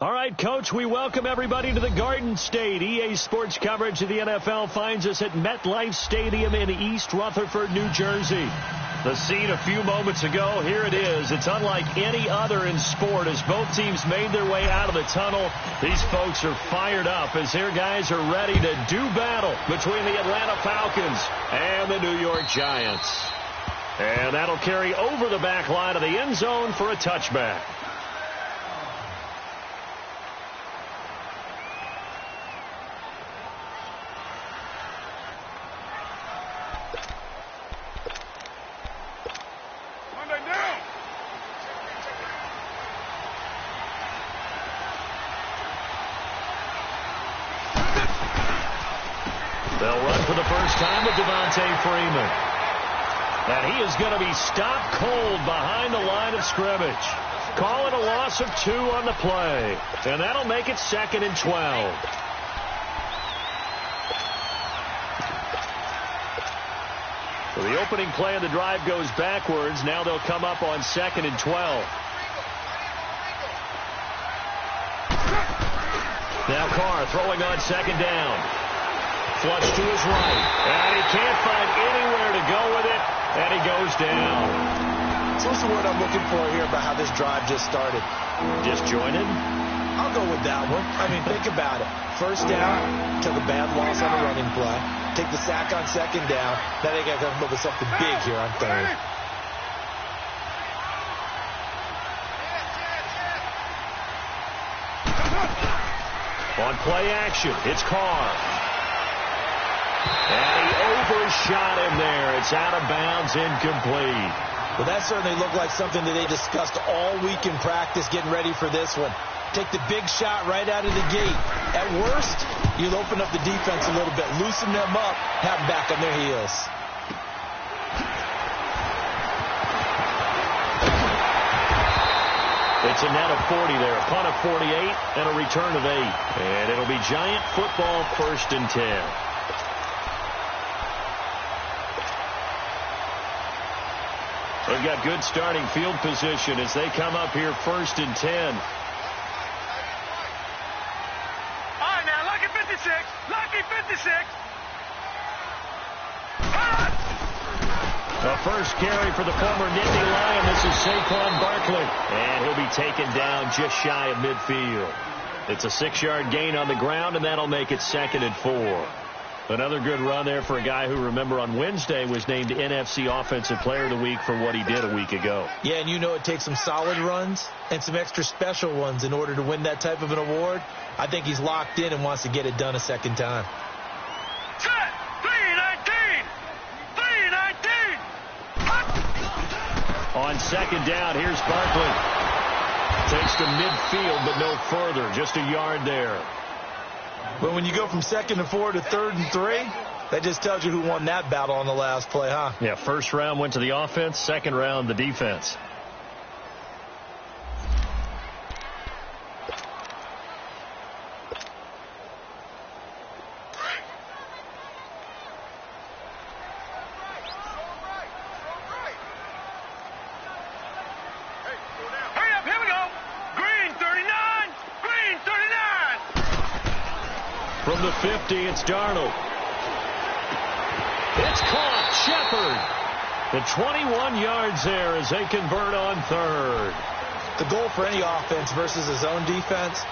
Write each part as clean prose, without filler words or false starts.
All right, Coach, we welcome everybody to the Garden State. EA Sports coverage of the NFL finds us at MetLife Stadium in East Rutherford, New Jersey. The scene a few moments ago, here it is. It's unlike any other in sport as both teams made their way out of the tunnel. These folks are fired up as their guys are ready to do battle between the Atlanta Falcons and the New York Giants. And that'll carry over the back line of the end zone for a touchback. They'll run for the first time with Devontae Freeman. And he is going to be stopped cold behind the line of scrimmage. Call it a loss of 2 on the play. And that'll make it 2nd and 12. So the opening play of the drive goes backwards. Now they'll come up on 2nd and 12. Now Carr throwing on 2nd down. Flush to his right. And he can't find anywhere to go with it. And he goes down. So what's the word I'm looking for here about how this drive just started? Disjointed? I'll go with that one. I mean, think about it. First down, took a bad loss on a running play. Take the sack on 2nd down. Now they got to come up with something big here on 3rd. On play action, it's Carr. And he overshot him there. It's out of bounds, incomplete. Well, that certainly looked like something that they discussed all week in practice getting ready for this one. Take the big shot right out of the gate. At worst, you'll open up the defense a little bit, loosen them up, have them back on their heels. It's a net of 40 there, a punt of 48, and a return of 8. And it'll be Giant football, 1st and 10. They've got good starting field position as they come up here 1st and 10. All right, now, lucky 56. Lucky 56. The first carry for the former Nittany Lion. This is Saquon Barkley. And he'll be taken down just shy of midfield. It's a 6-yard gain on the ground, and that'll make it 2nd and 4. Another good run there for a guy who, remember, on Wednesday was named NFC Offensive Player of the Week for what he did a week ago. Yeah, and you know it takes some solid runs and some extra special ones in order to win that type of an award. I think he's locked in and wants to get it done a second time. Set. 319. 319. On 2nd down, here's Barkley. Takes to midfield, but no further. Just a yard there. But when you go from 2nd and 4 to 3rd and 3, that just tells you who won that battle on the last play, huh? Yeah, first round went to the offense, second round the defense. From the 50, it's Darnold. It's caught. Shepard. The 21 yards there as they convert on 3rd. The goal for any offense versus his own defense,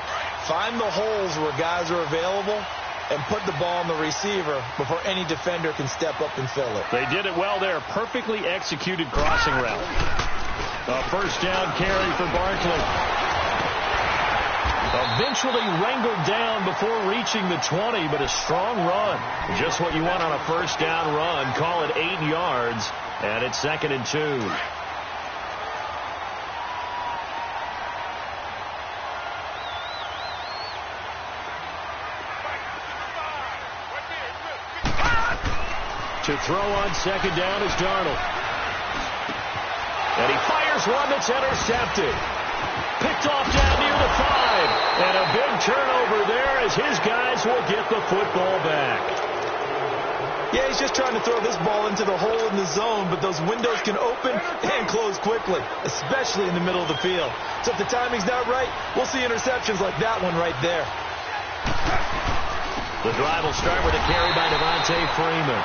find the holes where guys are available and put the ball on the receiver before any defender can step up and fill it. They did it well there. Perfectly executed crossing route. A first down carry for Barkley. Eventually wrangled down before reaching the 20, but a strong run. Just what you want on a first down run. Call it 8 yards, and it's 2nd and 2. To throw on 2nd down is Darnold. And he fires one that's intercepted. Picked off down near the 5. And a big turnover there as his guys will get the football back. Yeah, he's just trying to throw this ball into the hole in the zone, but those windows can open and close quickly, especially in the middle of the field. So if the timing's not right, we'll see interceptions like that one right there. The drive will start with a carry by Devontae Freeman.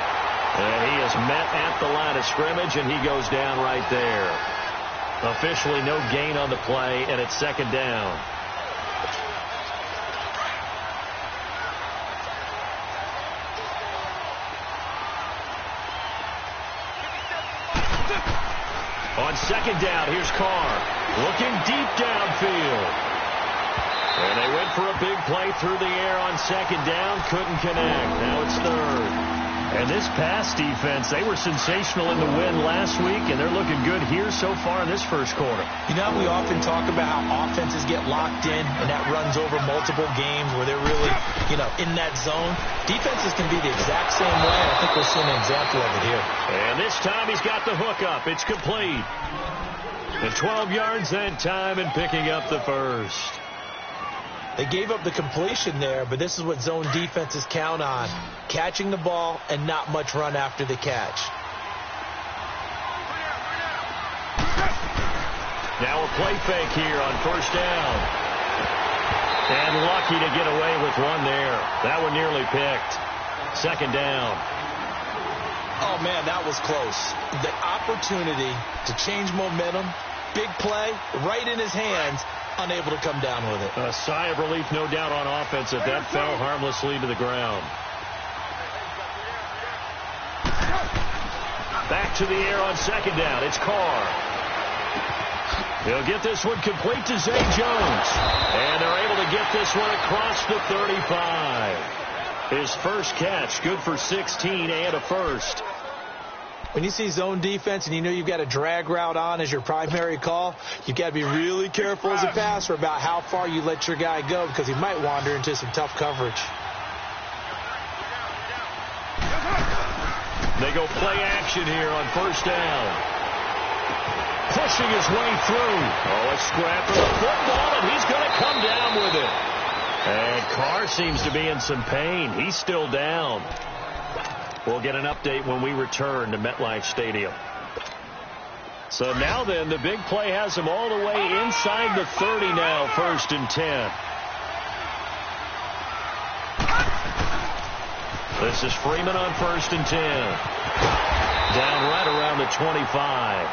And he is met at the line of scrimmage, and he goes down right there. Officially no gain on the play, and it's second down. On second down, here's Carr. Looking deep downfield. And they went for a big play through the air on second down. Couldn't connect. Now it's third. And this pass defense, they were sensational in the win last week, and they're looking good here so far in this first quarter. You know, we often talk about how offenses get locked in, and that runs over multiple games where they're really, in that zone. Defenses can be the exact same way. I think we'll see an example of it here. And this time he's got the hook up. It's complete. And 12 yards that time and picking up the first. They gave up the completion there, but this is what zone defenses count on. Catching the ball and not much run after the catch. Now a play fake here on first down. And lucky to get away with one there. That one nearly picked. Second down. Oh, man, that was close. The opportunity to change momentum, big play, right in his hands, unable to come down with it. A sigh of relief, no doubt, on offense if that fell harmlessly to the ground. Back to the air on second down. It's Carr. He'll get this one complete to Zay Jones. And they're able to get this one across the 35. His first catch, good for 16 and a first. When you see zone defense and you know you've got a drag route on as your primary call, you've got to be really careful as a passer about how far you let your guy go because he might wander into some tough coverage. They go play action here on first down. Pushing his way through. Oh, a scrap for the football, and he's going to come down with it. And Carr seems to be in some pain. He's still down. We'll get an update when we return to MetLife Stadium. So now then, the big play has him all the way inside the 30 now, first and 10. This is Freeman on first and 10. Down right around the 25.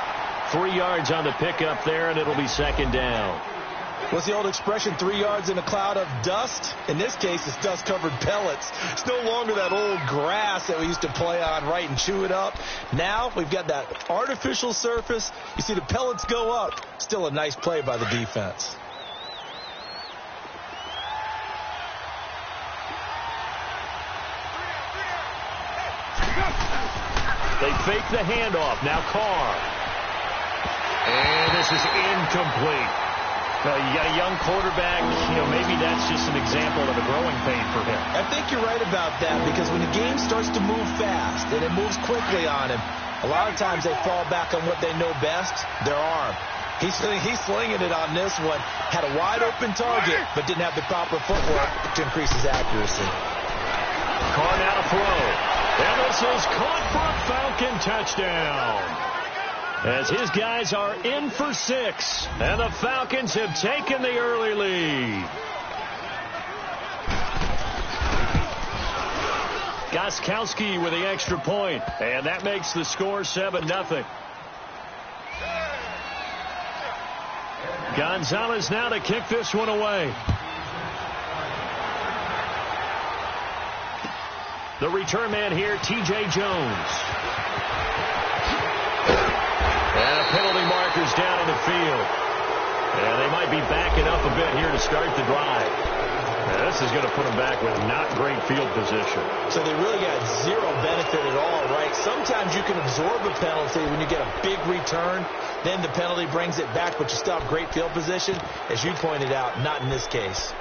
3 yards on the pickup there, and it'll be second down. What's the old expression, 3 yards in a cloud of dust? In this case, it's dust-covered pellets. It's no longer that old grass that we used to play on, right, and chew it up. Now we've got that artificial surface. You see the pellets go up. Still a nice play by the defense. They fake the handoff. Now Carr. And this is incomplete. You got a young quarterback, maybe that's just an example of a growing pain for him. I think you're right about that because when the game starts to move fast and it moves quickly on him, a lot of times they fall back on what they know best, their arm. He's slinging it on this one. Had a wide open target, but didn't have the proper footwork to increase his accuracy. Carr now to throw. And this is caught for a Falcon touchdown. As his guys are in for 6. And the Falcons have taken the early lead. Gostkowski with the extra point. And that makes the score 7-0. Gonzalez now to kick this one away. The return man here, T.J. Jones. And a penalty marker's down on the field. And they might be backing up a bit here to start the drive. And this is going to put them back with not great field position. So they really got zero benefit at all, right? Sometimes you can absorb a penalty when you get a big return. Then the penalty brings it back, but you still have great field position. As you pointed out, not in this case.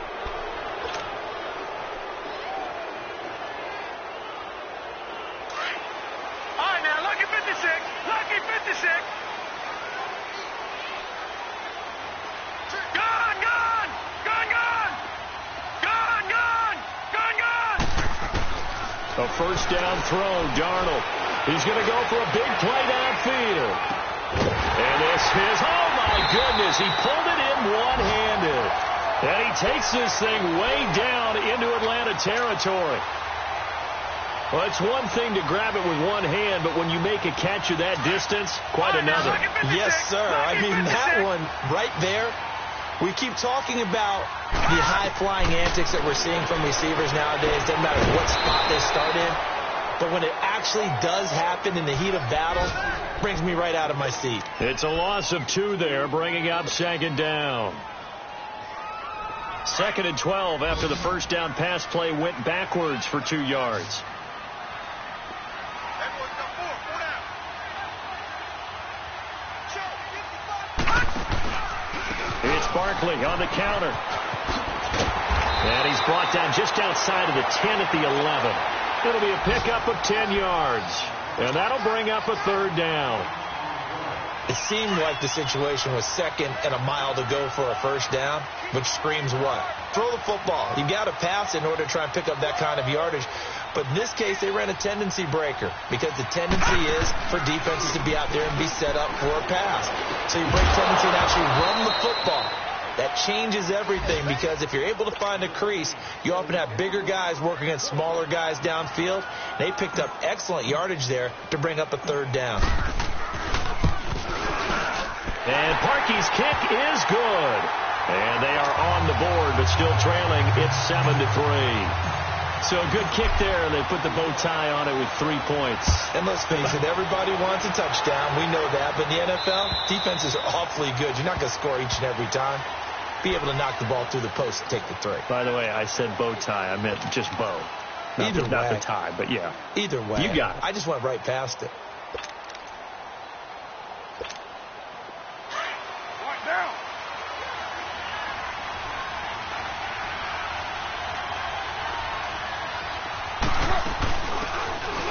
All right, now, lucky 56. Lucky 56. Gone, gone. Gone, gone. Gone, gone. Gone, gone. A A first down throw, Darnold. He's going to go for a big play downfield. And this is, oh my goodness, he pulled it in one-handed. And he takes this thing way down into Atlanta territory. Well, it's one thing to grab it with one hand, but when you make a catch of that distance, quite another. Yes, sir. I mean, that one right there, we keep talking about the high-flying antics that we're seeing from receivers nowadays. Doesn't matter what spot they start in. But when it actually does happen in the heat of battle, it brings me right out of my seat. It's a loss of 2 there, bringing up second down. 2nd and 12 after the first down pass play went backwards for 2 yards. It's Barkley on the counter. And he's brought down just outside of the 10 at the 11. It'll be a pickup of 10 yards. And that'll bring up a third down. It seemed like the situation was 2nd and a mile to go for a first down, which screams what? Throw the football. You've got to pass in order to try and pick up that kind of yardage. But in this case, they ran a tendency breaker because the tendency is for defenses to be out there and be set up for a pass. So you break tendency and actually run the football. That changes everything because if you're able to find a crease, you often have bigger guys working against smaller guys downfield. They picked up excellent yardage there to bring up a third down. And Parkey's kick is good. And they are on the board, but still trailing. It's 7-3. So a good kick there, and they put the bow tie on it with 3 points. And let's face it, everybody wants a touchdown. We know that. But in the NFL, defenses are awfully good. You're not going to score each and every time. Be able to knock the ball through the post and take the 3. By the way, I said bow tie. I meant just bow. Not the tie, but yeah. Either way. You got it. I just went right past it.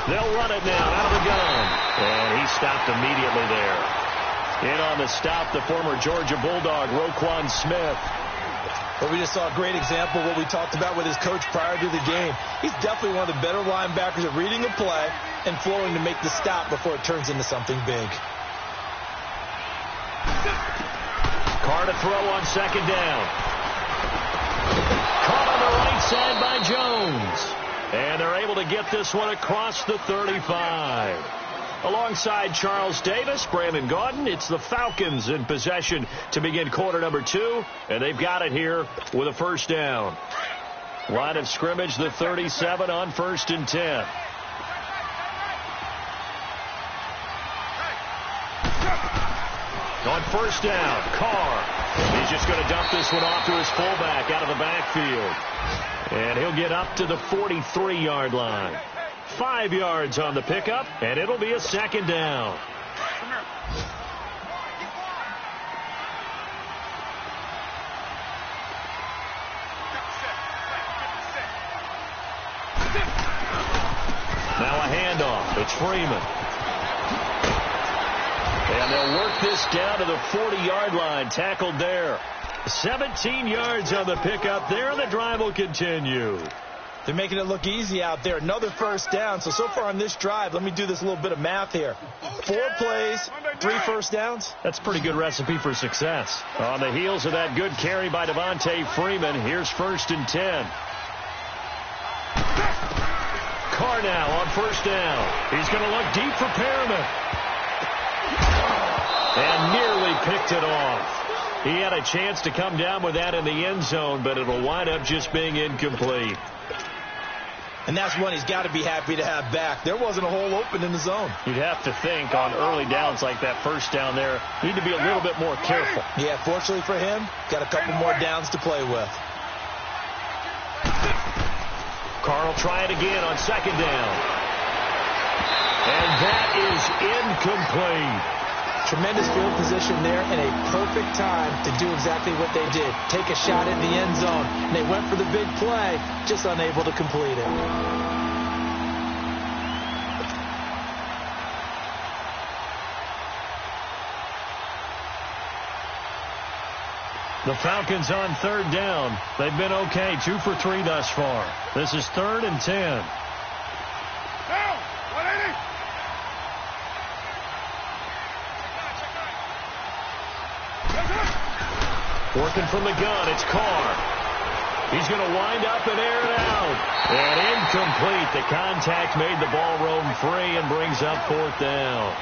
They'll run it now out of the gun. And he stopped immediately there. In on the stop, the former Georgia Bulldog, Roquan Smith. But we just saw a great example of what we talked about with his coach prior to the game. He's definitely one of the better linebackers at reading a play and flowing to make the stop before it turns into something big. Carr to throw on second down. Caught on the right side by Jones. And they're able to get this one across the 35. Alongside Charles Davis, Brandon Gaudin, it's the Falcons in possession to begin quarter number 2. And they've got it here with a first down. Line of scrimmage, the 37 on 1st and 10. On first down, Carr. He's just going to dump this one off to his fullback out of the backfield. And he'll get up to the 43-yard line. 5 yards on the pickup, and it'll be a second down. Now a handoff. It's Freeman. And they'll work this down to the 40-yard line. Tackled there. 17 yards on the pickup there, and the drive will continue. They're making it look easy out there. Another first down. So far on this drive, let me do this little bit of math here. 4 plays, 3 first downs. That's a pretty good recipe for success. On the heels of that good carry by Devontae Freeman, here's 1st and 10. Carr now on first down. He's going to look deep for Perriman. And nearly picked it off. He had a chance to come down with that in the end zone, but it'll wind up just being incomplete. And that's one he's got to be happy to have back. There wasn't a hole open in the zone. You'd have to think on early downs like that first down there, need to be a little bit more careful. Yeah, fortunately for him, got a couple more downs to play with. Carr will try it again on second down. And that is incomplete. Tremendous field position there and a perfect time to do exactly what they did. Take a shot in the end zone. And they went for the big play, just unable to complete it. The Falcons on third down. They've been okay. 2 for 3 thus far. This is 3rd and 10. Working from the gun, it's Carr. He's going to wind up and air it out. And incomplete. The contact made the ball roam free and brings up 4th down.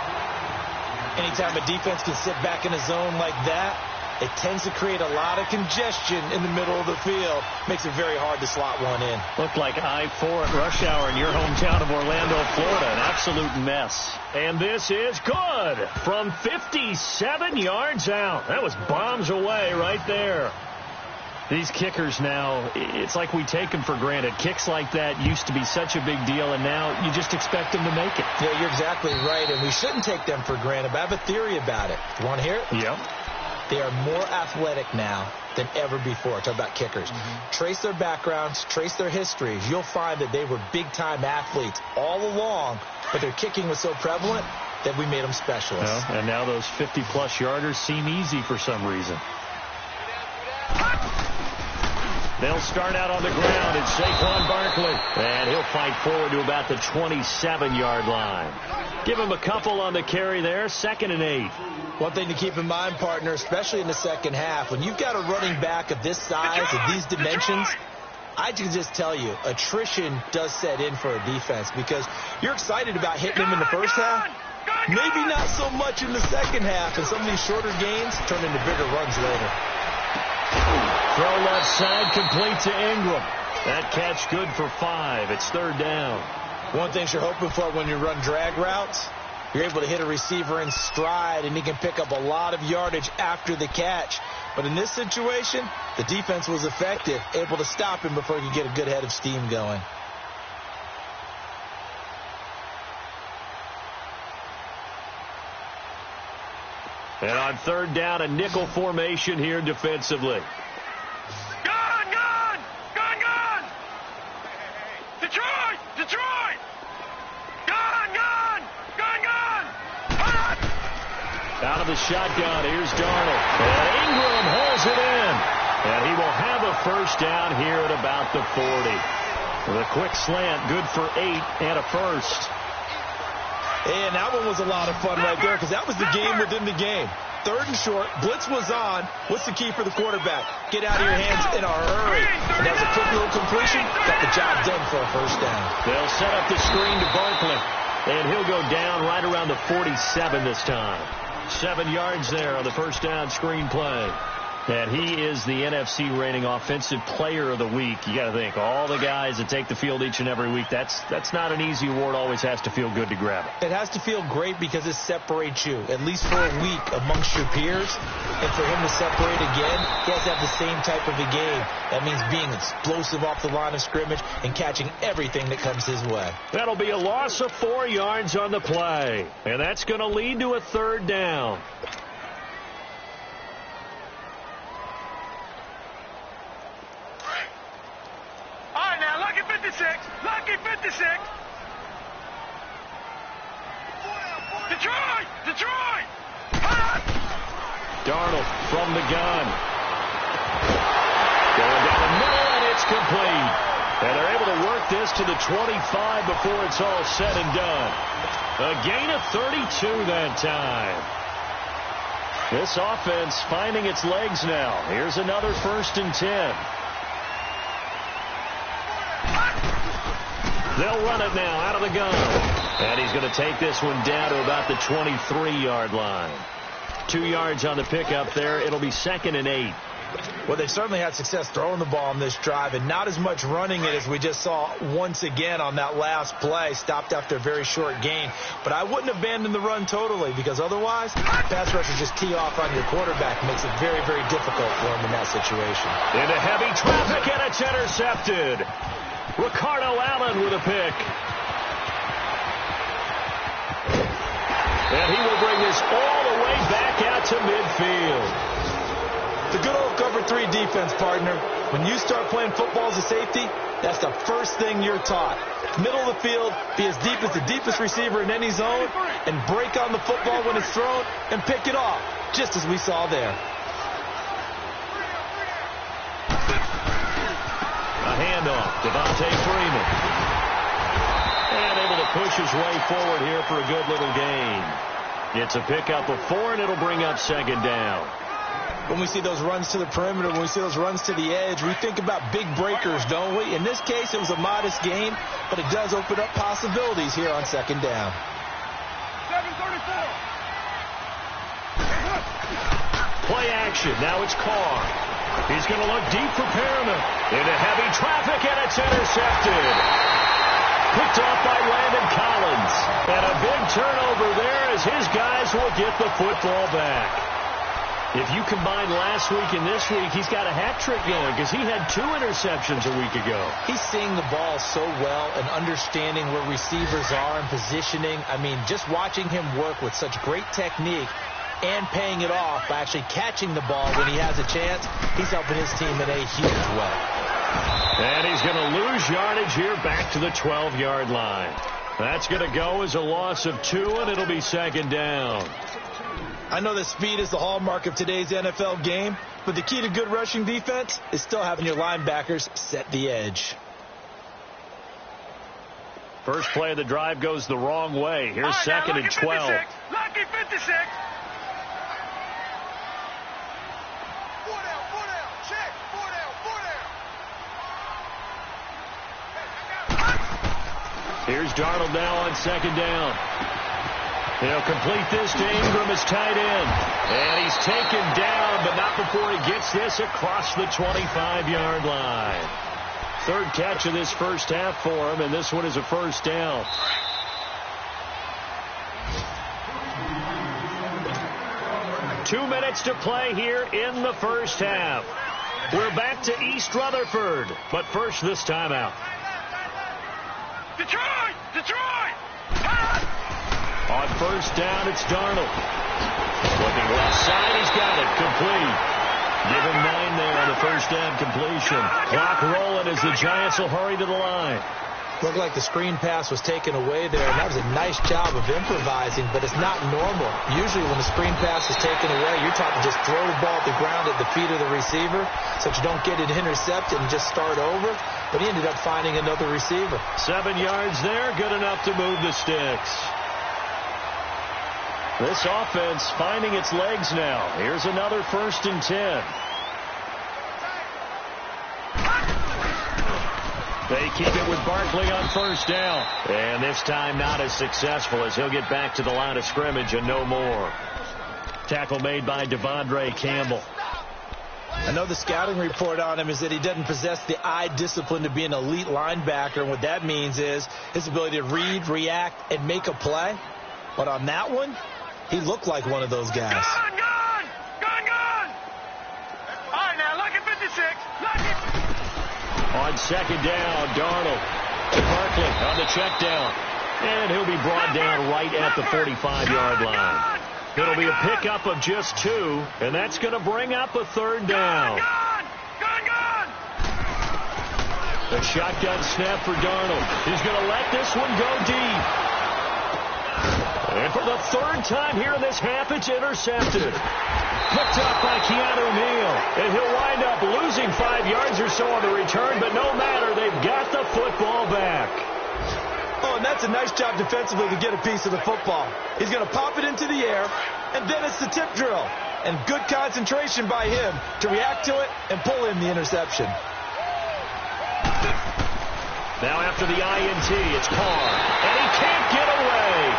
Anytime a defense can sit back in a zone like that, it tends to create a lot of congestion in the middle of the field. Makes it very hard to slot one in. Looked like I-4 at rush hour in your hometown of Orlando, Florida. An absolute mess. And this is good from 57 yards out. That was bombs away right there. These kickers now, it's like we take them for granted. Kicks like that used to be such a big deal, and now you just expect them to make it. Yeah, you're exactly right, and we shouldn't take them for granted, but I have a theory about it. You want to hear it? Yep. They are more athletic now than ever before. Talk about kickers. Trace their backgrounds, trace their histories. You'll find that they were big-time athletes all along, but their kicking was so prevalent that we made them specialists. Well, and now those 50-plus yarders seem easy for some reason. They'll start out on the ground. It's Saquon Barkley. And he'll fight forward to about the 27-yard line. Give him a couple on the carry there. 2nd and 8. One thing to keep in mind, partner, especially in the second half, when you've got a running back of this size, of these dimensions, I can just tell you, attrition does set in for a defense because you're excited about hitting him in the first half. Maybe not so much in the second half, and some of these shorter gains turn into bigger runs later. Throw left side, complete to Ingram. That catch good for 5. It's 3rd down. One thing you're hoping for when you run drag routes, you're able to hit a receiver in stride, and he can pick up a lot of yardage after the catch. But in this situation, the defense was effective, able to stop him before he could get a good head of steam going. And on 3rd down, a nickel formation here defensively. Gun! Detroit! Gun! Out of the shotgun, here's Darnold. And Ingram holds it in. And he will have a 1st down here at about the 40. With a quick slant, good for 8 and a 1st. And that one was a lot of fun right there because that was the game within the game. 3rd and short, blitz was on. What's the key for the quarterback? Get out of your hands in a hurry. And that was a quick little completion. Got the job done for a 1st down. They'll set up the screen to Barkley. And he'll go down right around the 47 this time. 7 yards there on the 1st down screen play. And he is the NFC reigning offensive player of the week. You got to think, all the guys that take the field each and every week, that's not an easy award. Always has to feel good to grab it. It has to feel great because it separates you, at least for a week, amongst your peers. And for him to separate again, he has to have the same type of a game. That means being explosive off the line of scrimmage and catching everything that comes his way. That'll be a loss of 4 yards on the play. And that's going to lead to a 3rd down. Lucky 56. Detroit. Darnold from the gun. Going down the middle, and it's complete. And they're able to work this to the 25 before it's all said and done. A gain of 32 that time. This offense finding its legs now. Here's another 1st and 10. They'll run it now out of the gun. And he's going to take this one down to about the 23-yard line. 2 yards on the pickup there. It'll be 2nd and 8. Well, they've certainly had success throwing the ball on this drive, and not as much running it as we just saw once again on that last play. Stopped after a very short gain. But I wouldn't abandon the run totally, because otherwise, pass rushers just tee off on your quarterback. Makes it very, very difficult for him in that situation. Into heavy traffic, and it's intercepted. Ricardo Allen with a pick. And he will bring this all the way back out to midfield. The good old cover 3 defense, partner. When you start playing football as a safety, that's the first thing you're taught. Middle of the field, be as deep as the deepest receiver in any zone, and break on the football when it's thrown and pick it off, just as we saw there. A handoff, Devontae Freeman. And able to push his way forward here for a good little gain. It's a pickup of 4, and it'll bring up 2nd down. When we see those runs to the perimeter, when we see those runs to the edge, we think about big breakers, don't we? In this case, it was a modest gain, but it does open up possibilities here on second down. 7:34. Play action. Now it's Carr. He's going to look deep for Perriman. Into heavy traffic, and it's intercepted. Picked off by Landon Collins. And a big turnover there as his guys will get the football back. If you combine last week and this week, he's got a hat trick going because he had 2 interceptions a week ago. He's seeing the ball so well and understanding where receivers are and positioning. I mean, just watching him work with such great technique and paying it off by actually catching the ball when he has a chance, he's helping his team in a huge way. And he's going to lose yardage here back to the 12-yard line. That's going to go as a loss of 2, and it'll be second down. I know that speed is the hallmark of today's NFL game, but the key to good rushing defense is still having your linebackers set the edge. First play of the drive goes the wrong way. Here's second and 12. Lucky 56. Here's Darnold now on second down. He'll complete this to Ingram as tight end. And he's taken down, but not before he gets this across the 25-yard line. Third catch of this first half for him, and this one is a first down. Two minutes to play here in the first half. We're back to East Rutherford, but first this timeout. Detroit! Detroit! On first down, it's Darnold. Looking left side, he's got it. Complete. Give him 9 there on the first down completion. Clock rolling as the Giants will hurry to the line. Looked like the screen pass was taken away there, and that was a nice job of improvising, but it's not normal. Usually when the screen pass is taken away, you're taught to just throw the ball at the ground at the feet of the receiver so that you don't get it intercepted and just start over. But he ended up finding another receiver. 7 yards there, good enough to move the sticks. This offense finding its legs now. Here's another 1st and 10. They keep it with Barkley on first down. And this time not as successful as he'll get back to the line of scrimmage and no more. Tackle made by Devondre Campbell. I know the scouting report on him is that he doesn't possess the eye discipline to be an elite linebacker. And what that means is his ability to read, react, and make a play. But on that one, he looked like one of those guys. Gone! Gone! Gone! Gone! All right, now, lucky 56. Lucky. On second down, Darnold to Barkley on the check down. And he'll be brought down right at the 45-yard line. It'll be a pickup of just 2, and that's going to bring up a 3rd down. Gone! Gone! Gone! The shotgun snap for Darnold. He's going to let this one go deep. And for the 3rd time here in this half, it's intercepted. Picked up by Keanu Neal. And he'll wind up losing 5 yards or so on the return, but no matter, they've got the football back. Oh, and that's a nice job defensively to get a piece of the football. He's going to pop it into the air, and then it's the tip drill. And good concentration by him to react to it and pull in the interception. Now after the INT, it's Carr. And he can't get away.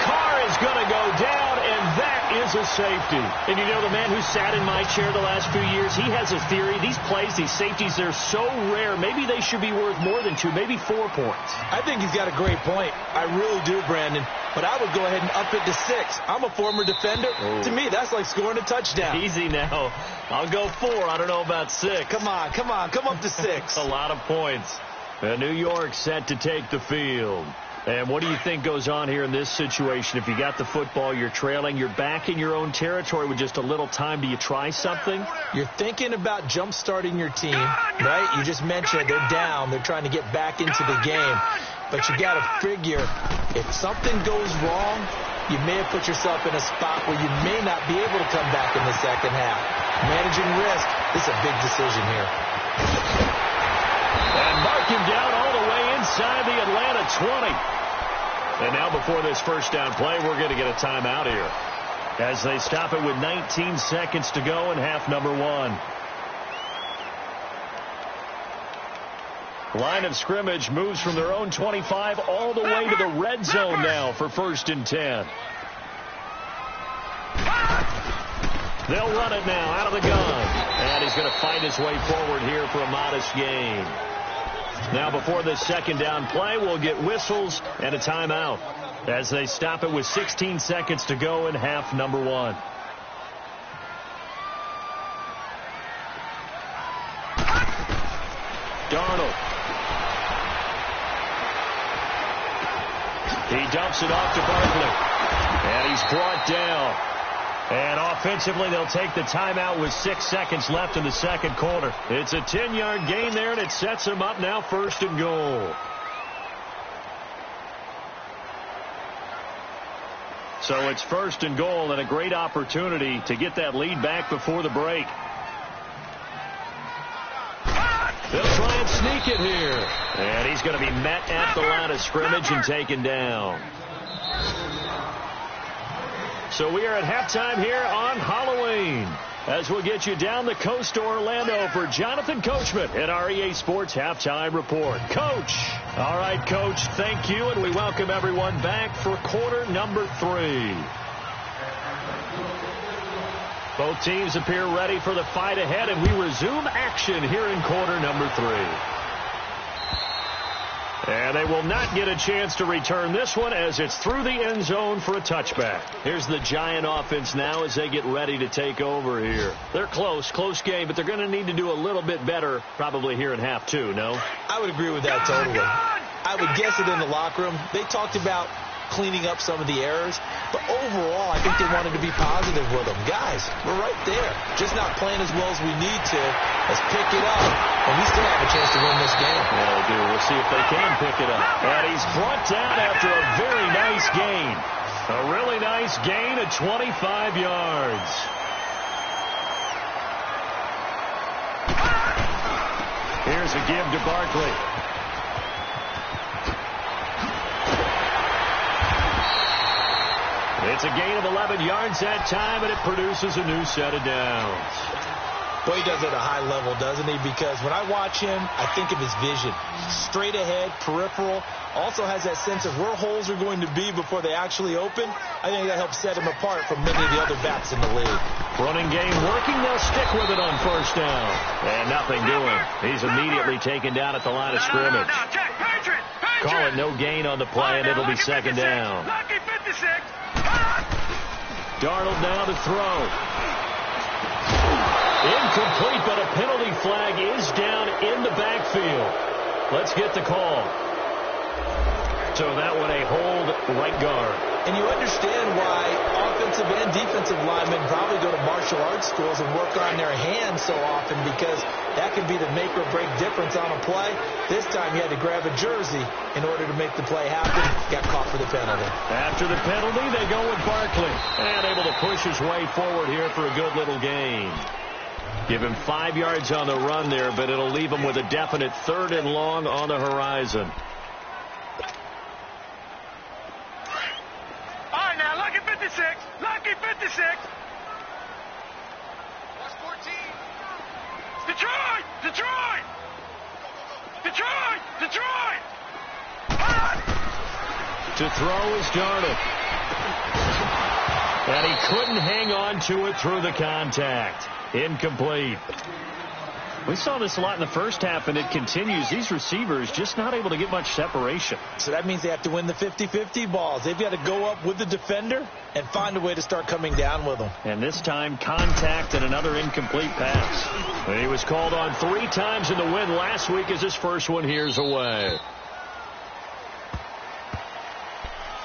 Carr is going to go down, and that is a safety. And you know, the man who sat in my chair the last few years, he has a theory. These plays, these safeties, they're so rare. Maybe they should be worth more than 2, maybe 4 points. I think he's got a great point. I really do, Brandon. But I would go ahead and up it to 6. I'm a former defender. Oh. To me, that's like scoring a touchdown. Easy now. I'll go 4. I don't know about 6. Come on. Come up to 6. A lot of points. And New York set to take the field. And what do you think goes on here in this situation? If you got the football, you're trailing, you're back in your own territory with just a little time. Do you try something? You're thinking about jump-starting your team, right? You just mentioned they're down. They're trying to get back into the game. But you got to figure, if something goes wrong, you may have put yourself in a spot where you may not be able to come back in the second half. Managing risk, this is a big decision here. And mark him down all the way inside the Atlanta 20. And now before this first down play, we're going to get a timeout here. as they stop it with 19 seconds to go in half number one. Line of scrimmage moves from their own 25 all the way to the red zone now for 1st and 10. They'll run it now out of the gun. And he's going to fight his way forward here for a modest gain. Now before this second down play, we'll get whistles and a timeout as they stop it with 16 seconds to go in half number one. Darnold. He dumps it off to Barkley. And he's brought down. And offensively, they'll take the timeout with 6 seconds left in the second quarter. It's a 10-yard gain there, and it sets them up now 1st and goal. So it's 1st and goal and a great opportunity to get that lead back before the break. They'll try and sneak it here. And he's going to be met at the line of scrimmage and taken down. So we are at halftime here on Halloween as we'll get you down the coast to Orlando for Jonathan Coachman at our EA Sports Halftime Report. Coach. All right, Coach, thank you, and we welcome everyone back for quarter number 3. Both teams appear ready for the fight ahead, and we resume action here in quarter number 3. And they will not get a chance to return this one as it's through the end zone for a touchback. Here's the Giant offense now as they get ready to take over here. They're close game, but they're going to need to do a little bit better probably here in half 2, no? I would agree with that totally. I would guess it in the locker room. They talked about cleaning up some of the errors, but overall I think they wanted to be positive with them. Guys, we're right there, just not playing as well as we need to. Let's pick it up, and we still have a chance to win this game. Yeah, we do. We'll see if they can pick it up. And he's brought down after a very nice gain. A really nice gain at 25 yards. Here's a give to Barkley. It's a gain of 11 yards that time, and it produces a new set of downs. Well, he does it at a high level, doesn't he? Because when I watch him, I think of his vision. Straight ahead, peripheral. Also has that sense of where holes are going to be before they actually open. I think that helps set him apart from many of the other backs in the league. Running game working. They'll stick with it on 1st down. And nothing doing. He's immediately taken down at the line of scrimmage. Call it no gain on the play, and it'll be 2nd down. Darnold now to throw. Incomplete, but a penalty flag is down in the backfield. Let's get the call. So that one a hold right guard. And you understand why offensive and defensive linemen probably go to martial arts schools and work on their hands so often, because that can be the make or break difference on a play. This time he had to grab a jersey in order to make the play happen. Got caught for the penalty. After the penalty, they go with Barkley. And able to push his way forward here for a good little gain. Give him 5 yards on the run there, but it'll leave him with a definite 3rd and long on the horizon. All right, now, lucky 56. Lucky 56. That's 14. Detroit! Detroit! Detroit! Detroit! To throw is Darnold. And he couldn't hang on to it through the contact. Incomplete. We saw this a lot in the first half, and it continues. These receivers just not able to get much separation. So that means they have to win the 50-50 balls. They've got to go up with the defender and find a way to start coming down with them. And this time, contact and another incomplete pass. And he was called on 3 times in the win last week as his first one here's away.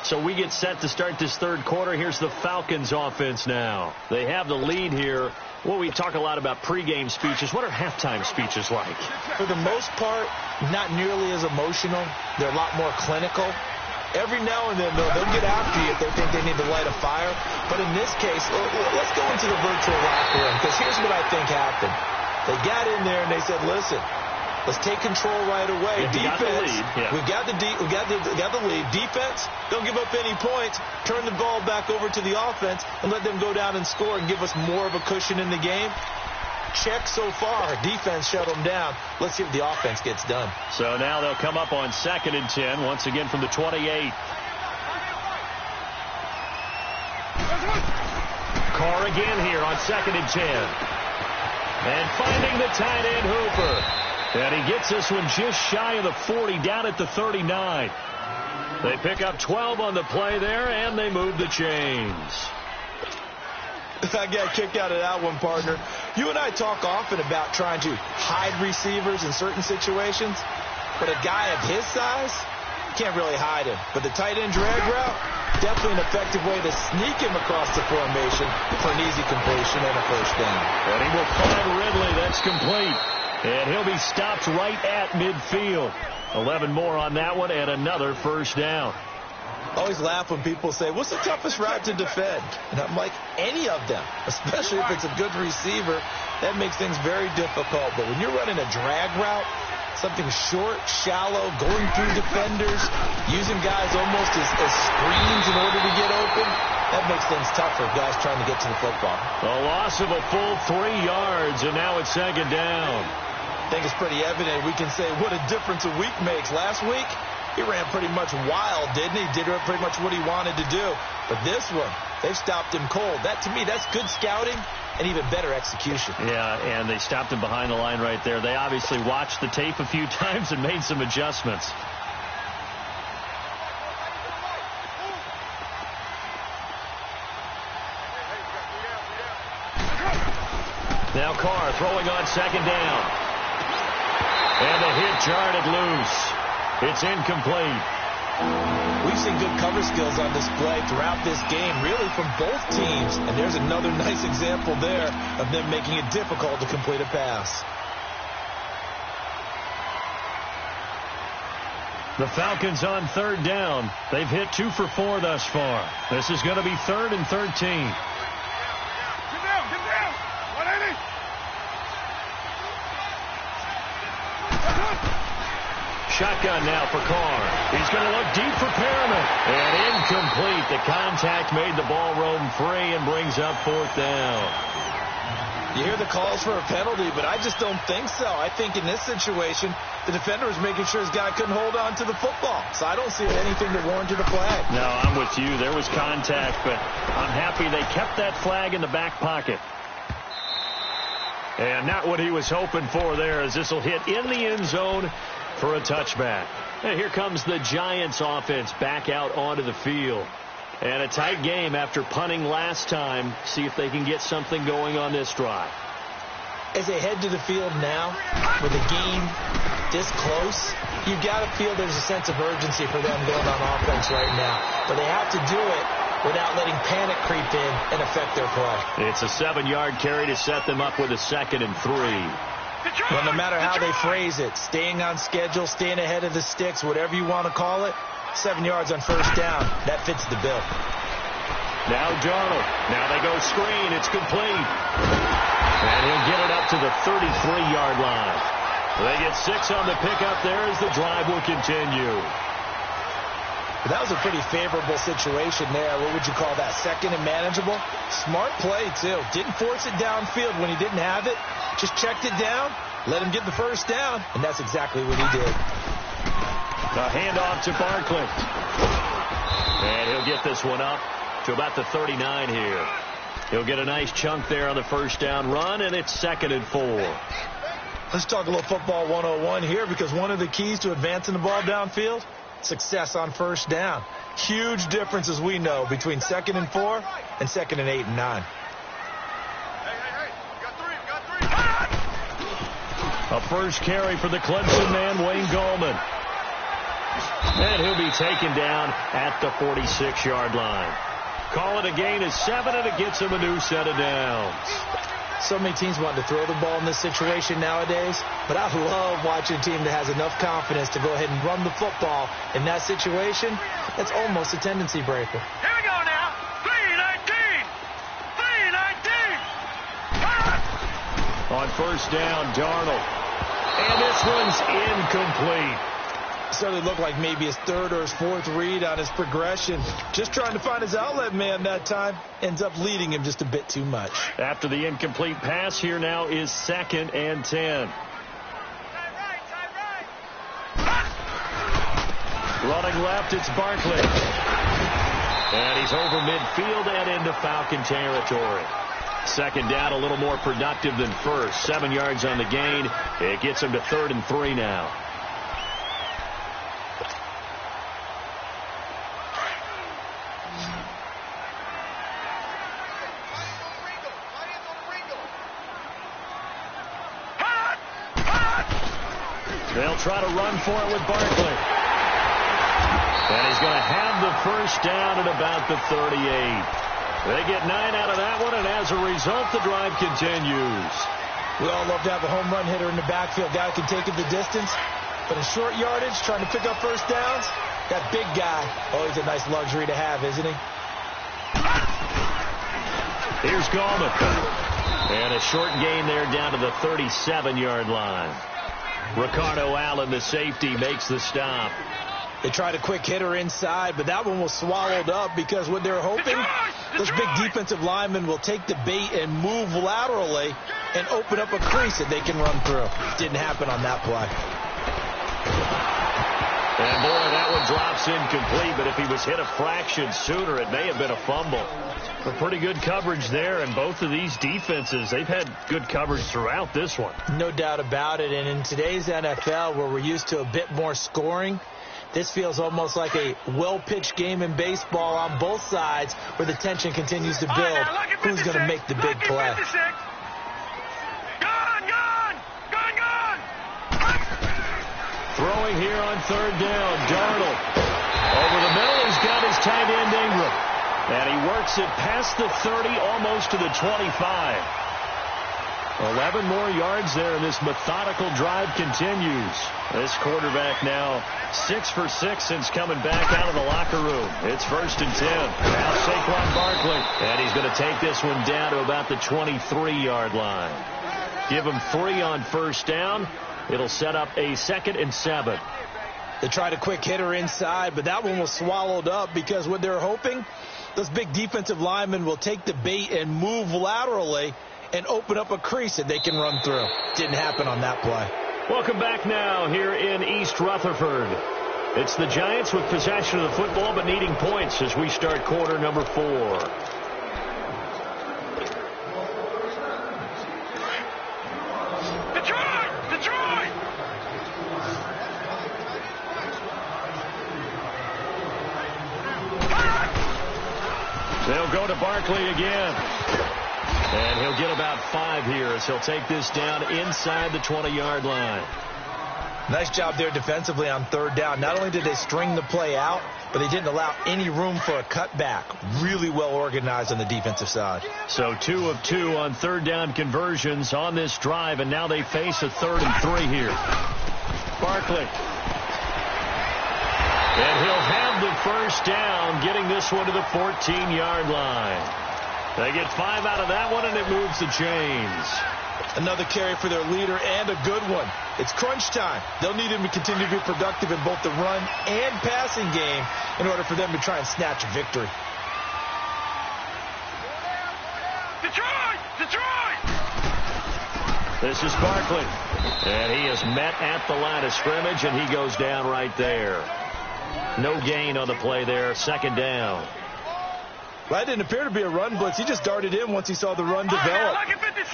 So we get set to start this 3rd quarter. Here's the Falcons offense now. They have the lead here. Well, we talk a lot about pregame speeches. What are halftime speeches like? For the most part, not nearly as emotional. They're a lot more clinical. Every now and then, they'll get after you if they think they need to light a fire. But in this case, let's go into the virtual locker room, because here's what I think happened. They got in there and they said, listen, Let's take control right away. Defense, we've got the lead. Defense, don't give up any points. Turn the ball back over to the offense and let them go down and score and give us more of a cushion in the game. Check so far. Defense shut them down. Let's see if the offense gets done. So now they'll come up on 2nd and 10, once again from the 28. Carr again here on 2nd and 10. And finding the tight end Hooper. And he gets this one just shy of the 40, down at the 39. They pick up 12 on the play there, and they move the chains. I got a kick out of that one, partner. You and I talk often about trying to hide receivers in certain situations, but a guy of his size, you can't really hide him. But the tight end drag route, definitely an effective way to sneak him across the formation for an easy completion and a first down. And he will find Ridley. That's complete. And he'll be stopped right at midfield. 11 more on that one and another first down. I always laugh when people say, what's the toughest route to defend? And I'm like, any of them, especially if it's a good receiver. That makes things very difficult. But when you're running a drag route, something short, shallow, going through defenders, using guys almost as screens in order to get open, that makes things tougher, guys trying to get to the football. A loss of a full 3 yards, and now it's 2nd down. I think it's pretty evident. We can say what a difference a week makes. Last week, he ran pretty much wild, didn't he? Did pretty much what he wanted to do. But this one, they've stopped him cold. That, to me, that's good scouting and even better execution. Yeah, and they stopped him behind the line right there. They obviously watched the tape a few times and made some adjustments. Now Carr throwing on 2nd down. And the hit jarred it loose. It's incomplete. We've seen good cover skills on display throughout this game, really from both teams. And there's another nice example there of them making it difficult to complete a pass. The Falcons on 3rd down. They've hit 2 for 4 thus far. This is going to be 3rd and 13. Get down, 180. Shotgun now for Carr. He's going to look deep for Perriman. And incomplete. The contact made the ball roam free and brings up 4th down. You hear the calls for a penalty, but I just don't think so. I think in this situation, the defender was making sure his guy couldn't hold on to the football. So I don't see anything that warranted a flag. No, I'm with you. There was contact, but I'm happy they kept that flag in the back pocket. And not what he was hoping for there, as this will hit in the end zone for a touchback. And here comes the Giants offense back out onto the field. And a tight game after punting last time. See if they can get something going on this drive. As they head to the field now, with the game this close, you've got to feel there's a sense of urgency for them going on offense right now. But they have to do it without letting panic creep in and affect their play. It's a 7-yard carry to set them up with a 2nd and 3. Well, no matter how they phrase it, staying on schedule, staying ahead of the sticks, whatever you want to call it, 7 yards on 1st down, that fits the bill. Now Darnold. Now they go screen. It's complete. And he'll get it up to the 33-yard line. They get 6 on the pickup there as the drive will continue. That was a pretty favorable situation there. What would you call that? 2nd and manageable? Smart play, too. Didn't force it downfield when he didn't have it. Just checked it down, let him get the 1st down, and that's exactly what he did. The handoff to Barkley. And he'll get this one up to about the 39 here. He'll get a nice chunk there on the 1st down run, and it's 2nd and 4. Let's talk a little football 101 here, because one of the keys to advancing the ball downfield, success on 1st down. Huge difference, as we know, between 2nd and 4 and 2nd and 8 and 9. A first carry for the Clemson man, Wayne Gallman. And he'll be taken down at the 46-yard line. Call it a gain of 7, and it gets him a new set of downs. So many teams want to throw the ball in this situation nowadays, but I love watching a team that has enough confidence to go ahead and run the football. In that situation, that's almost a tendency breaker. Here we go now. 3-19. 3-19. On 1st down, Darnold. And this one's incomplete. Certainly looked like maybe his third or his fourth read on his progression. Just trying to find his outlet man that time. Ends up leading him just a bit too much. After the incomplete pass, here now is 2nd and 10. Running left, it's Barkley. And he's over midfield and into Falcon territory. 2nd down, a little more productive than first. 7 yards on the gain. It gets him to 3rd and 3 now. They'll try to run for it with Barkley. And he's going to have the first down at about the 38. They get 9 out of that one, and as a result, the drive continues. We all love to have a home run hitter in the backfield. Guy can take it the distance. But in short yardage, trying to pick up first downs, that big guy, always a nice luxury to have, isn't he? Here's Gallman. And a short gain there down to the 37-yard line. Ricardo Allen, the safety, makes the stop. They tried a quick hitter inside, but that one was swallowed up because what they're hoping, those big defensive linemen will take the bait and move laterally and open up a crease that they can run through. Didn't happen on that play. And boy, that one drops incomplete, but if he was hit a fraction sooner, it may have been a fumble. But pretty good coverage there, and both of these defenses, they've had good coverage throughout this one. No doubt about it, and in today's NFL, where we're used to a bit more scoring, this feels almost like a well-pitched game in baseball on both sides where the tension continues to build. Who's going to make the big play? Throwing here on 3rd down, Darnold. Over the middle, he's got his tight end Ingram. And he works it past the 30, almost to the 25. 11 more yards there, and this methodical drive continues. This quarterback now 6 for 6 since coming back out of the locker room. It's 1st and 10. Now Saquon Barkley. And he's going to take this one down to about the 23-yard line. Give him 3 on 1st down. It'll set up a 2nd and 7. They tried a quick hitter inside, but that one was swallowed up because what they're hoping, those big defensive linemen will take the bait and move laterally and open up a crease that they can run through. Didn't happen on that play. Welcome back now here in East Rutherford. It's the Giants with possession of the football but needing points as we start quarter number 4. They'll go to Barkley again. And he'll get about 5 here as he'll take this down inside the 20-yard line. Nice job there defensively on 3rd down. Not only did they string the play out, but they didn't allow any room for a cutback. Really well organized on the defensive side. So 2 of 2 on 3rd down conversions on this drive, and now they face a 3rd and 3 here. Barkley. And he'll have the first down, getting this one to the 14-yard line. They get 5 out of that one, and it moves the chains. Another carry for their leader, and a good one. It's crunch time. They'll need him to continue to be productive in both the run and passing game in order for them to try and snatch a victory. Detroit! Detroit! This is Barkley. And he is met at the line of scrimmage, and he goes down right there. No gain on the play there. 2nd down. Well, that didn't appear to be a run blitz. He just darted in once he saw the run develop.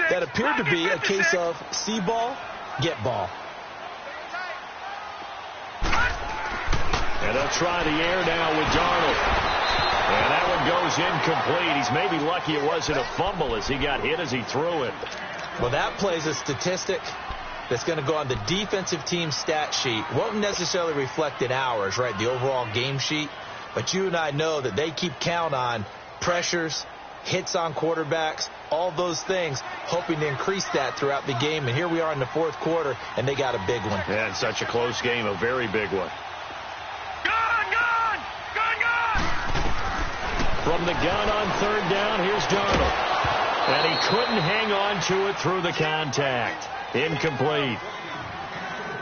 That appeared to be a case of see ball, get ball. And they'll try the air now with Darnold. And that one goes incomplete. He's maybe lucky it wasn't a fumble as he got hit as he threw it. Well, that plays a statistic that's going to go on the defensive team stat sheet. Won't necessarily reflect in ours, right, the overall game sheet. But you and I know that they keep count on pressures, hits on quarterbacks, all those things, hoping to increase that throughout the game. And here we are in the 4th quarter, and they got a big one. Yeah, it's such a close game, a very big one. Gun! From the gun on 3rd down, here's Darnold. And he couldn't hang on to it through the contact. Incomplete.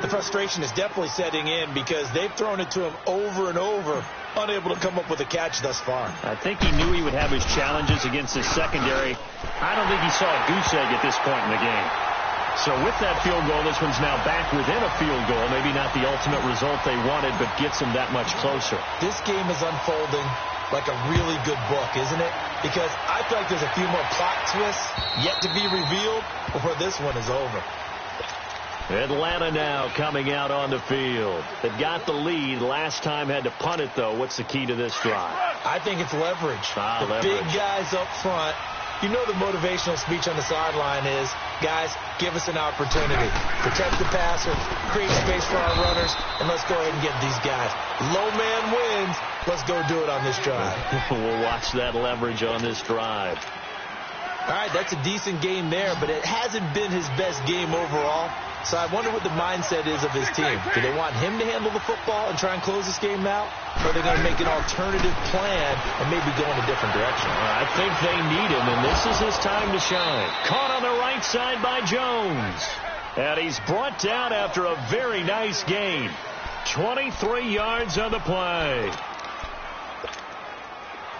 The frustration is definitely setting in because they've thrown it to him over and over, unable to come up with a catch thus far. I think he knew he would have his challenges against his secondary. I don't think he saw a goose egg at this point in the game. So with that field goal, this one's now back within a field goal. Maybe not the ultimate result they wanted, but gets them that much closer. This game is unfolding like a really good book, isn't it? Because I feel like there's a few more plot twists yet to be revealed before this one is over. Atlanta now coming out on the field. They've got the lead. Last time had to punt it, though. What's the key to this drive? I think it's leverage. Leverage. Big guys up front. You know the motivational speech on the sideline is, guys, give us an opportunity. Protect the passer, create space for our runners, and let's go ahead and get these guys. Low man wins. Let's go do it on this drive. We'll watch that leverage on this drive. All right, that's a decent game there, but it hasn't been his best game overall. So I wonder what the mindset is of his team. Do they want him to handle the football and try and close this game out? Or are they going to make an alternative plan and maybe go in a different direction? I think they need him, and this is his time to shine. Caught on the right side by Jones. And he's brought down after a very nice gain. 23 yards on the play.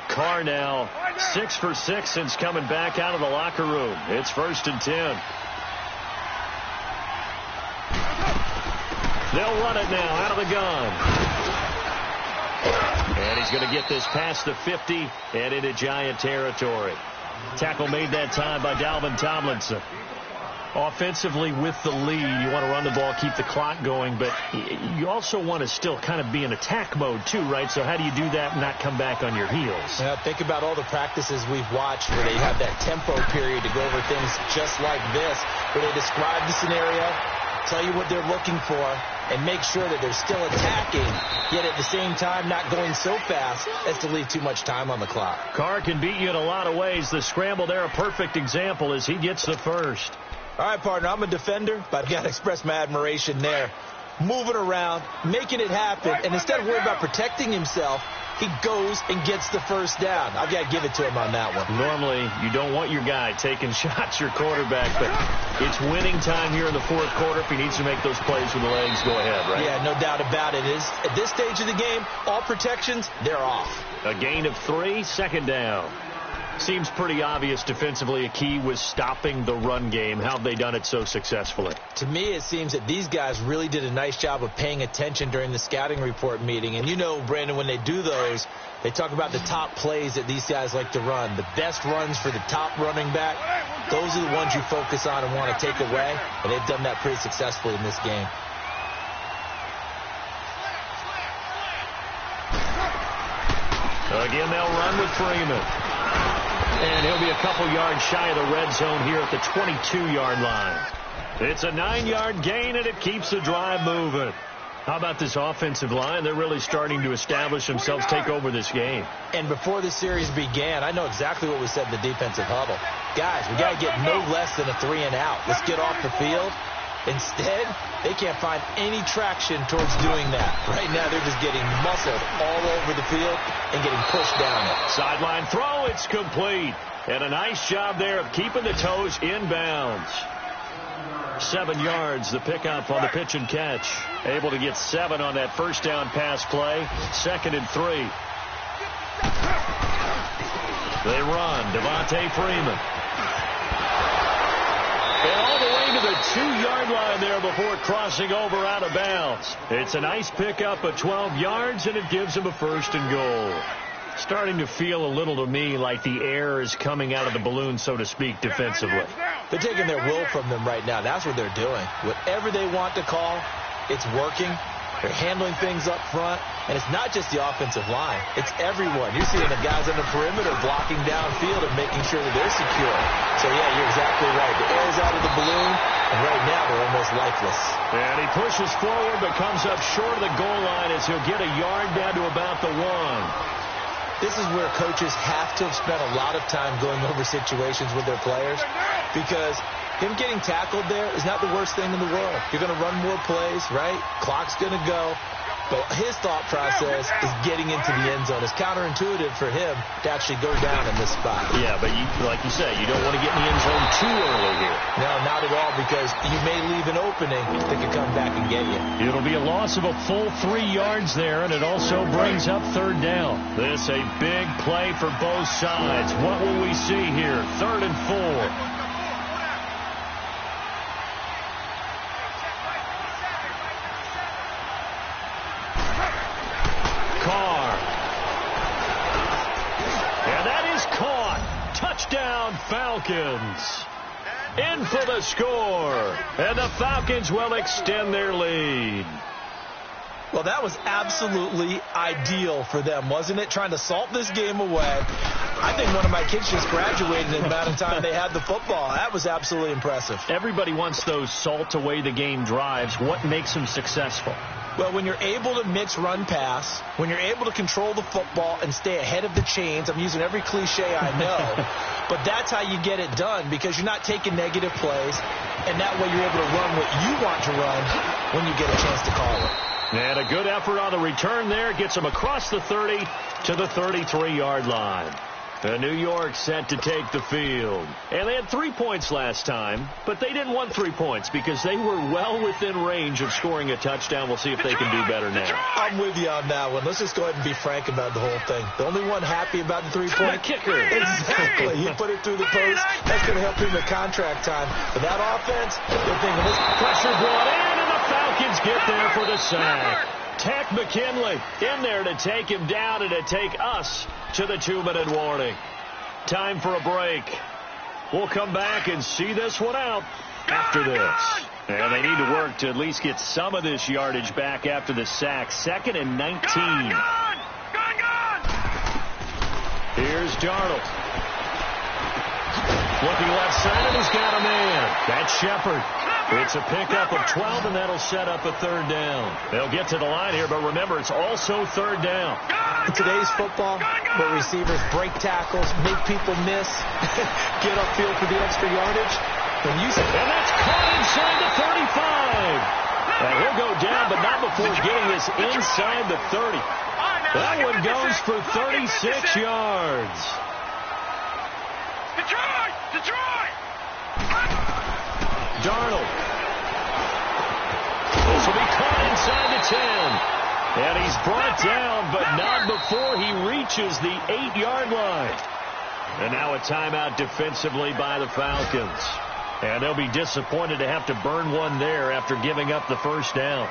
Carr now 6 for 6 since coming back out of the locker room. It's 1st and 10. They'll run it now out of the gun. And he's going to get this past the 50 and into Giant territory. Tackle made that time by Dalvin Tomlinson. Offensively with the lead, you want to run the ball, keep the clock going, but you also want to still kind of be in attack mode too, right? So how do you do that and not come back on your heels? Yeah, think about all the practices we've watched where they have that tempo period to go over things just like this, where they describe the scenario, tell you what they're looking for, and make sure that they're still attacking, yet at the same time not going so fast as to leave too much time on the clock. Carr can beat you in a lot of ways. The scramble there, a perfect example as he gets the first. All right, partner, I'm a defender, but I've got to express my admiration there. Moving around, making it happen, and instead of worrying about protecting himself, he goes and gets the first down. I've got to give it to him on that one. Normally, you don't want your guy taking shots, your quarterback, but it's winning time here in the fourth quarter. If he needs to make those plays with the legs, go ahead, right? Yeah, no doubt about it. At this stage of the game, all protections, they're off. A gain of 3, 2nd down. Seems pretty obvious defensively a key was stopping the run game. How have they done it so successfully? To me, it seems that these guys really did a nice job of paying attention during the scouting report meeting. And you know, Brandon, when they do those, they talk about the top plays that these guys like to run. The best runs for the top running back, those are the ones you focus on and want to take away. And they've done that pretty successfully in this game. Again, they'll run with Freeman. And he'll be a couple yards shy of the red zone here at the 22-yard line. It's a 9-yard gain, and it keeps the drive moving. How about this offensive line? They're really starting to establish themselves, take over this game. And before the series began, I know exactly what we said in the defensive huddle. Guys, we got to get no less than a 3-and-out. Let's get off the field. Instead, they can't find any traction towards doing that. Right now, they're just getting muscled all over the field and getting pushed down it. Sideline throw, it's complete. And a nice job there of keeping the toes inbounds. 7 yards, the pickup on the pitch and catch. Able to get 7 on that first down pass play. 2nd and 3. They run. Devontae Freeman. And all the way to the 2-yard line there before crossing over out of bounds. It's a nice pickup of 12 yards, and it gives him a 1st and goal. Starting to feel a little to me like the air is coming out of the balloon, so to speak, defensively. They're taking their will from them right now. That's what they're doing. Whatever they want to call, it's working. They're handling things up front. And it's not just the offensive line. It's everyone. You're seeing the guys on the perimeter blocking downfield and making sure that they're secure. So, yeah, you're exactly right. The air's out of the balloon, and right now they're almost lifeless. And he pushes forward but comes up short of the goal line as he'll get a yard down to about the 1. This is where coaches have to have spent a lot of time going over situations with their players, because him getting tackled there is not the worst thing in the world. You're going to run more plays, right? Clock's going to go. But his thought process is getting into the end zone. It's counterintuitive for him to actually go down in this spot. Yeah, but like you say, you don't want to get in the end zone too early here. No, not at all, because you may leave an opening that could come back and get you. It'll be a loss of a full 3 yards there, and it also brings up third down. This a big play for both sides. What will we see here? 3rd and 4. Touchdown, Falcons. In for the score. And the Falcons will extend their lead. Well, that was absolutely ideal for them, wasn't it? Trying to salt this game away. I think one of my kids just graduated in the amount of time they had the football. That was absolutely impressive. Everybody wants those salt away the game drives. What makes them successful? Well, when you're able to mix run-pass, when you're able to control the football and stay ahead of the chains, I'm using every cliche I know, but that's how you get it done, because you're not taking negative plays, and that way you're able to run what you want to run when you get a chance to call it. And a good effort on the return there gets them across the 30 to the 33-yard line. New York set to take the field. And they had 3 points last time, but they didn't want 3 points because they were well within range of scoring a touchdown. We'll see if they can do better now. I'm with you on that one. Let's just go ahead and be frank about the whole thing. The only one happy about the 3-point kicker. Exactly. He put it through the post. That's going to help him in contract time. But that offense, they're thinking this pressure brought in, and the Falcons get there for the sack. Tech McKinley in there to take him down and to take us to the 2-minute warning. Time for a break. We'll come back and see this one out after this. And they need to work to at least get some of this yardage back after the sack. 2nd and 19. Here's Darnold. Looking left side, and he's got a man. That's Shepard. It's a pickup of 12, and that'll set up a 3rd down. They'll get to the line here, but remember, it's also 3rd down. In today's football, where receivers break tackles, make people miss, get upfield for the extra yardage, when you say, and that's caught inside the 35. And he'll go down, but not before getting this inside the 30. That one goes for 36 yards. Detroit! Darnold. This will be caught inside the 10. And he's brought down, but not before he reaches the 8-yard line. And now a timeout defensively by the Falcons. And they'll be disappointed to have to burn one there after giving up the 1st down.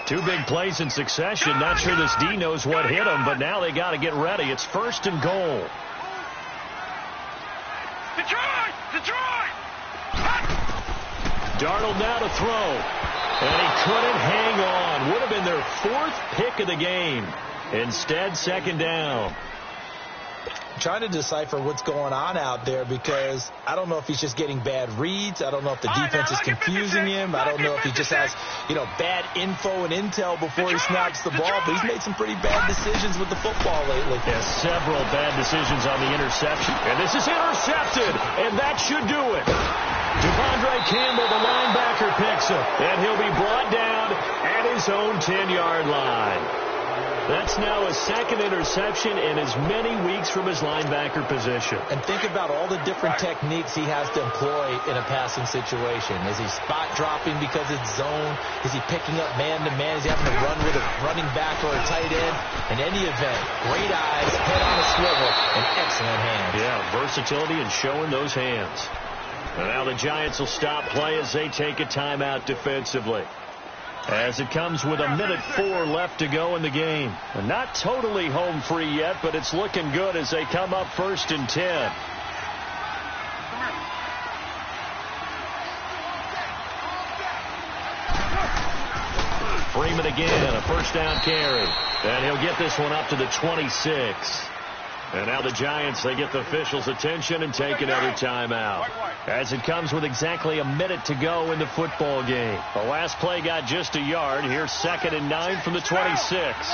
2 big plays in succession. Not sure this D knows what hit him, but now they got to get ready. It's 1st and goal. Detroit! Darnold now to throw. And he couldn't hang on. Would have been their 4th pick of the game. Instead, 2nd down. Trying to decipher what's going on out there, because I don't know if he's just getting bad reads. I don't know if the defense is confusing him. I don't know if he just has, bad info and intel before he snaps the ball. But he's made some pretty bad decisions with the football lately. Yeah, several bad decisions on the interception. And this is intercepted, and that should do it. Devondre Campbell, the linebacker, picks him, and he'll be brought down at his own 10-yard line. That's now a 2nd interception in as many weeks from his linebacker position. And think about all the different techniques he has to employ in a passing situation. Is he spot dropping because it's zone? Is he picking up man-to-man? Is he having to run with a running back or a tight end? In any event, great eyes, head on a swivel, and excellent hands. Yeah, versatility and showing those hands. And now the Giants will stop play as they take a timeout defensively. As it comes with 1:04 left to go in the game. And not totally home free yet, but it's looking good as they come up 1st and 10. Freeman again, a 1st down carry. And he'll get this one up to the 26. And now the Giants, they get the officials' attention and take another timeout. As it comes with exactly 1 minute to go in the football game. The last play got just a yard. Here's 2nd and 9 from the 26.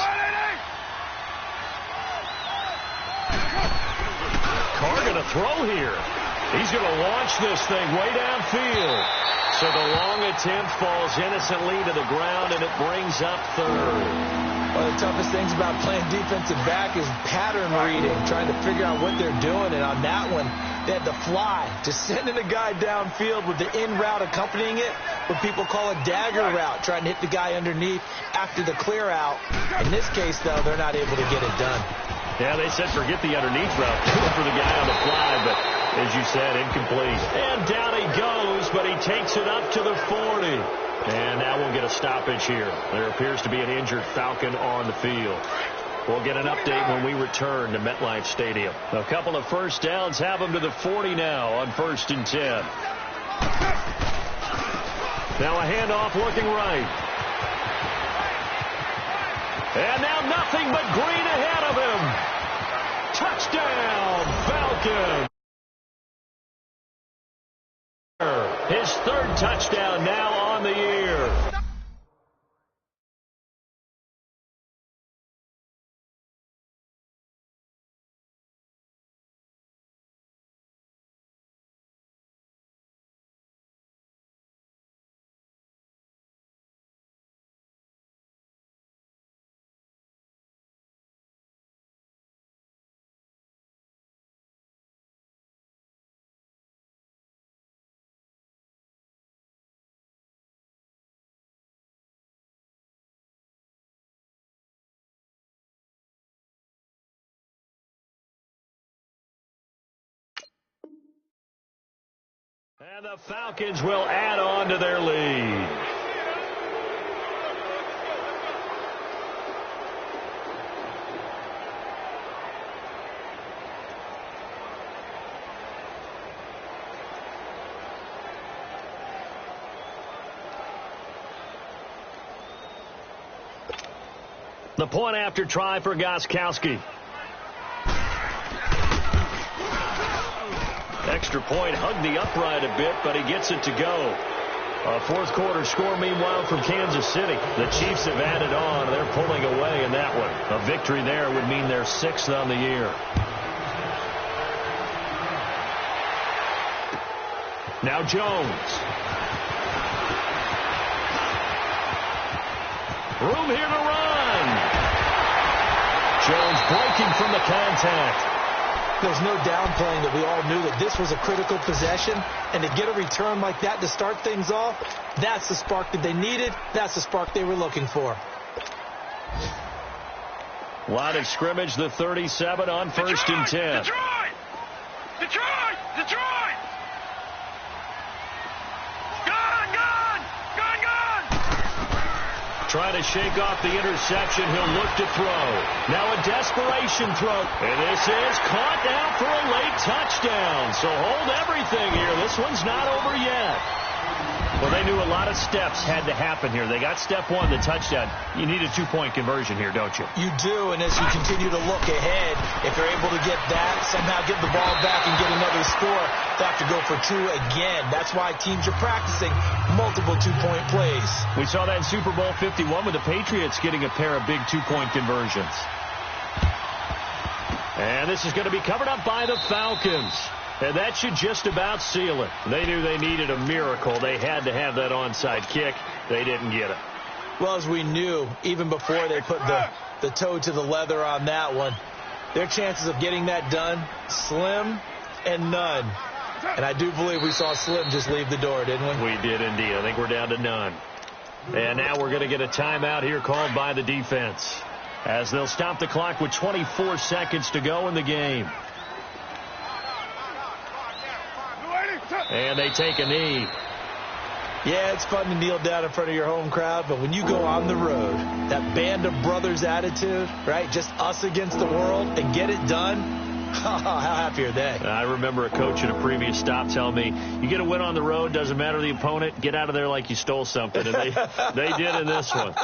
Carr going to throw here. He's going to launch this thing way downfield. So the long attempt falls innocently to the ground, and it brings up third. One of the toughest things about playing defensive back is pattern reading, trying to figure out what they're doing. And on that one, they had to fly, just sending a guy downfield with the in route accompanying it, what people call a dagger route, trying to hit the guy underneath after the clear out. In this case, though, they're not able to get it done. Yeah, they said forget the underneath route for the guy on the fly, but as you said, incomplete. And down he goes, but he takes it up to the 40. And now we'll get a stoppage here. There appears to be an injured Falcon on the field. We'll get an update when we return to MetLife Stadium. A couple of first downs have them to the 40 now on 1st and 10. Now a handoff looking right. And now nothing but green ahead of him. Touchdown, Falcon. His third touchdown now on the year. And the Falcons will add on to their lead. The point after try for Gostkowski. Extra point, hugged the upright a bit, but he gets it to go. A fourth quarter score, meanwhile, from Kansas City. The Chiefs have added on. They're pulling away in that one. A victory there would mean they're 6th on the year. Now Jones. Room here to run. Jones breaking from the contact. There's no downplaying that we all knew that this was a critical possession, and to get a return like that to start things off, that's the spark that they needed. That's the spark they were looking for. Line of scrimmage, the 37 on 1st and 10. Detroit! Detroit! Detroit! Gun! Gun! Gun! Gun! Trying to shake off the interception. He'll look to throw. Now a desperation throw. And this is caught down for a late touchdown. So hold everything here. This one's not over yet. Well, they knew a lot of steps had to happen here. They got step one, the touchdown. You need a 2-point conversion here, don't you? You do, and as you continue to look ahead, if you're able to get that, somehow get the ball back and get another score, they have to go for 2 again. That's why teams are practicing multiple 2-point plays. We saw that in Super Bowl 51 with the Patriots getting a pair of big 2-point conversions. And this is going to be covered up by the Falcons. And that should just about seal it. They knew they needed a miracle. They had to have that onside kick. They didn't get it. Well, as we knew, even before they put the toe to the leather on that one, their chances of getting that done, slim and none. And I do believe we saw Slim just leave the door, didn't we? We did indeed. I think we're down to none. And now we're going to get a timeout here called by the defense, as they'll stop the clock with 24 seconds to go in the game. And they take a knee. Yeah, it's fun to kneel down in front of your home crowd, but when you go on the road, that band of brothers attitude, right, just us against the world, and get it done, how happy are they? I remember a coach at a previous stop telling me, you get a win on the road, doesn't matter the opponent, get out of there like you stole something. And they did in this one.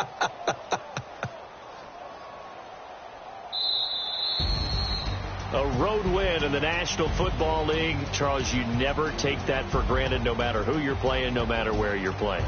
A road win in the National Football League. Charles, you never take that for granted, no matter who you're playing, no matter where you're playing.